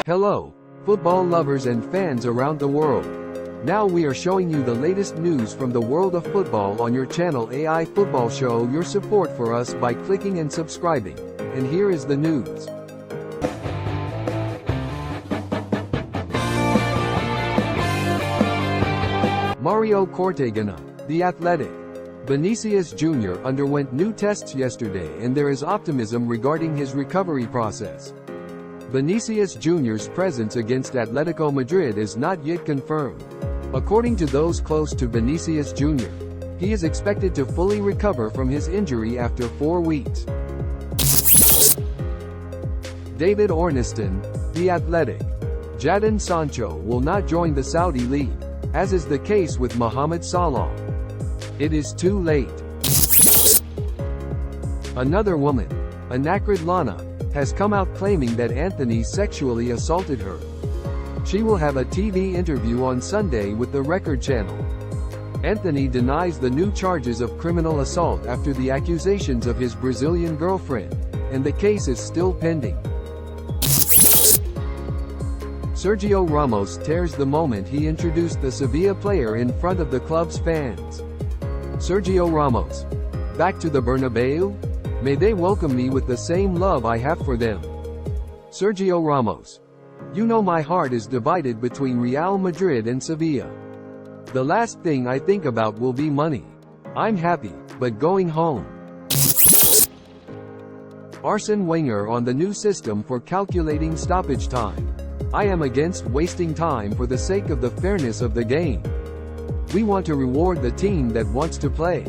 Hello, football lovers and fans around the world. Now we are showing you the latest news from the world of football on your channel AI Football. Show your support for us by clicking and subscribing. And here is the news. Mario Cortegana, The Athletic. Vinicius Jr. underwent new tests yesterday and there is optimism regarding his recovery process. Vinicius Jr.'s presence against Atletico Madrid is not yet confirmed. According to those close to Vinicius Jr., he is expected to fully recover from his injury after 4 weeks. David Ornstein, The Athletic. Jadon Sancho will not join the Saudi League, as is the case with Mohamed Salah. It is too late. Another woman, Anacrid Lana, has come out claiming that Anthony sexually assaulted her. She will have a TV interview on Sunday with the Record Channel. Anthony denies the new charges of criminal assault after the accusations of his Brazilian girlfriend, and the case is still pending. Sergio Ramos tears the moment he introduced the Sevilla player in front of the club's fans. Sergio Ramos. Back to the Bernabeu? May they welcome me with the same love I have for them. Sergio Ramos. You know my heart is divided between Real Madrid and Sevilla. The last thing I think about will be money. I'm happy, but going home. Arsene Wenger on the new system for calculating stoppage time. I am against wasting time for the sake of the fairness of the game. We want to reward the team that wants to play.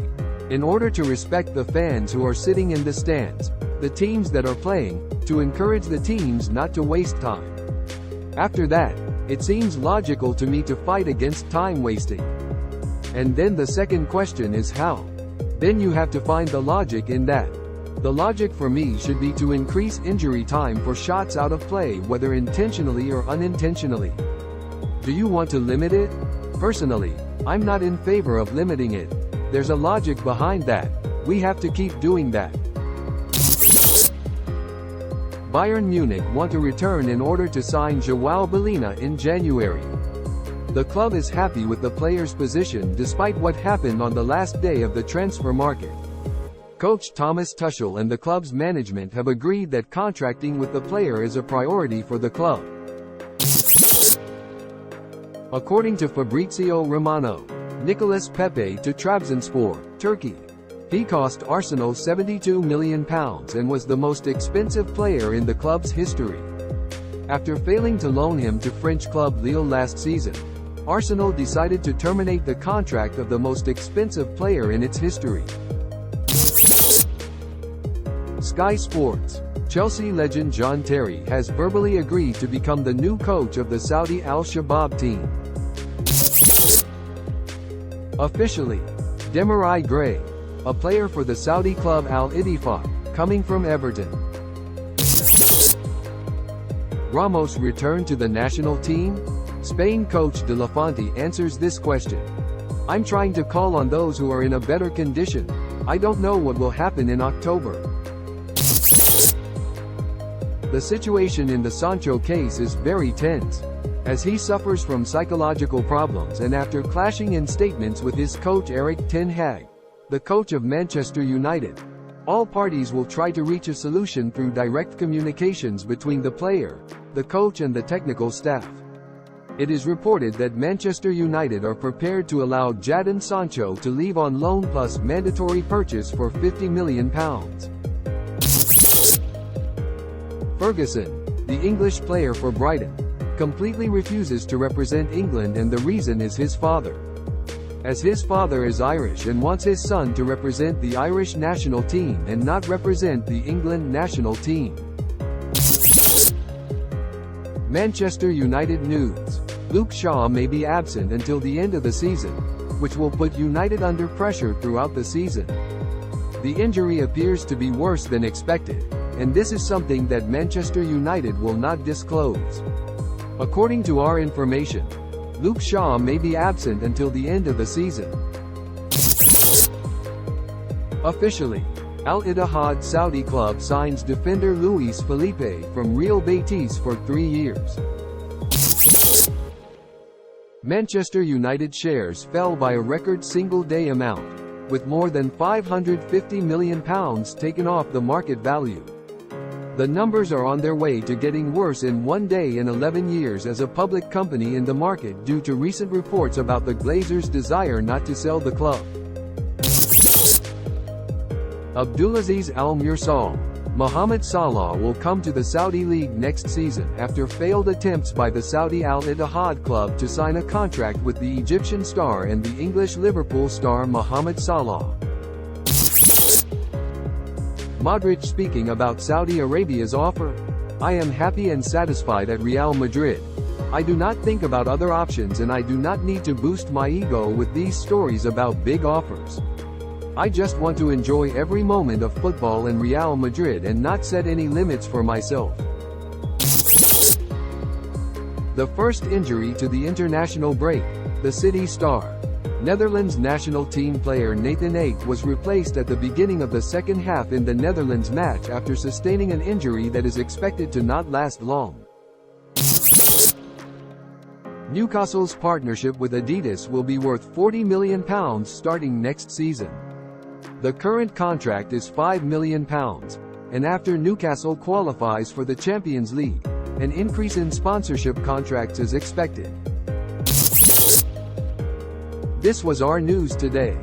In order to respect the fans who are sitting in the stands, the teams that are playing, to encourage the teams not to waste time. After that, it seems logical to me to fight against time wasting. And then the second question is how? Then you have to find the logic in that. The logic for me should be to increase injury time for shots out of play, whether intentionally or unintentionally. Do you want to limit it? Personally, I'm not in favor of limiting it. There's a logic behind that. We have to keep doing that. Bayern Munich want to return in order to sign João Belina in January. The club is happy with the player's position despite what happened on the last day of the transfer market. Coach Thomas Tuchel and the club's management have agreed that contracting with the player is a priority for the club. According to Fabrizio Romano, Nicolas Pepe to Trabzonspor, Turkey. He cost Arsenal £72 million and was the most expensive player in the club's history. After failing to loan him to French club Lille last season, Arsenal decided to terminate the contract of the most expensive player in its history. Sky Sports. Chelsea legend John Terry has verbally agreed to become the new coach of the Saudi Al Shabaab team. Officially, Demarai Gray, a player for the Saudi club Al Ittifaq, coming from Everton. Ramos returned to the national team? Spain coach De La Fuente answers this question. I'm trying to call on those who are in a better condition. I don't know what will happen in October. The situation in the Sancho case is very tense, as he suffers from psychological problems and after clashing in statements with his coach Erik ten Hag, the coach of Manchester United. All parties will try to reach a solution through direct communications between the player, the coach and the technical staff. It is reported that Manchester United are prepared to allow Jadon Sancho to leave on loan plus mandatory purchase for £50 million. Ferguson, the English player for Brighton, completely refuses to represent England and the reason is his father. As his father is Irish and wants his son to represent the Irish national team and not represent the England national team. Manchester United news. Luke Shaw may be absent until the end of the season, which will put United under pressure throughout the season. The injury appears to be worse than expected, and this is something that Manchester United will not disclose. According to our information, Luke Shaw may be absent until the end of the season. Officially, Al Ittihad Saudi club signs defender Luis Felipe from Real Betis for 3 years. Manchester United shares fell by a record single-day amount, with more than £550 million taken off the market value. The numbers are on their way to getting worse in 1 day in 11 years as a public company in the market due to recent reports about the Glazers' desire not to sell the club. Abdulaziz Al Mursal, Mohamed Salah will come to the Saudi League next season after failed attempts by the Saudi Al Ittihad club to sign a contract with the Egyptian star and the English Liverpool star Mohamed Salah. Modric speaking about Saudi Arabia's offer. "I am happy and satisfied at Real Madrid. I do not think about other options and I do not need to boost my ego with these stories about big offers. I just want to enjoy every moment of football in Real Madrid and not set any limits for myself." The first injury to the international break. The City star, Netherlands national team player Nathan Ake was replaced at the beginning of the second half in the Netherlands match after sustaining an injury that is expected to not last long. Newcastle's partnership with Adidas will be worth £40 million starting next season. The current contract is £5 million, and after Newcastle qualifies for the Champions League, an increase in sponsorship contracts is expected. This was our news today.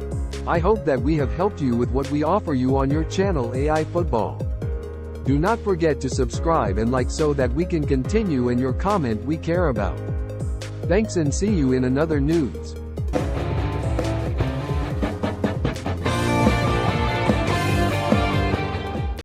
I hope that we have helped you with what we offer you on your channel AI Football. Do not forget to subscribe and like so that we can continue and your comment we care about. Thanks and see you in another news.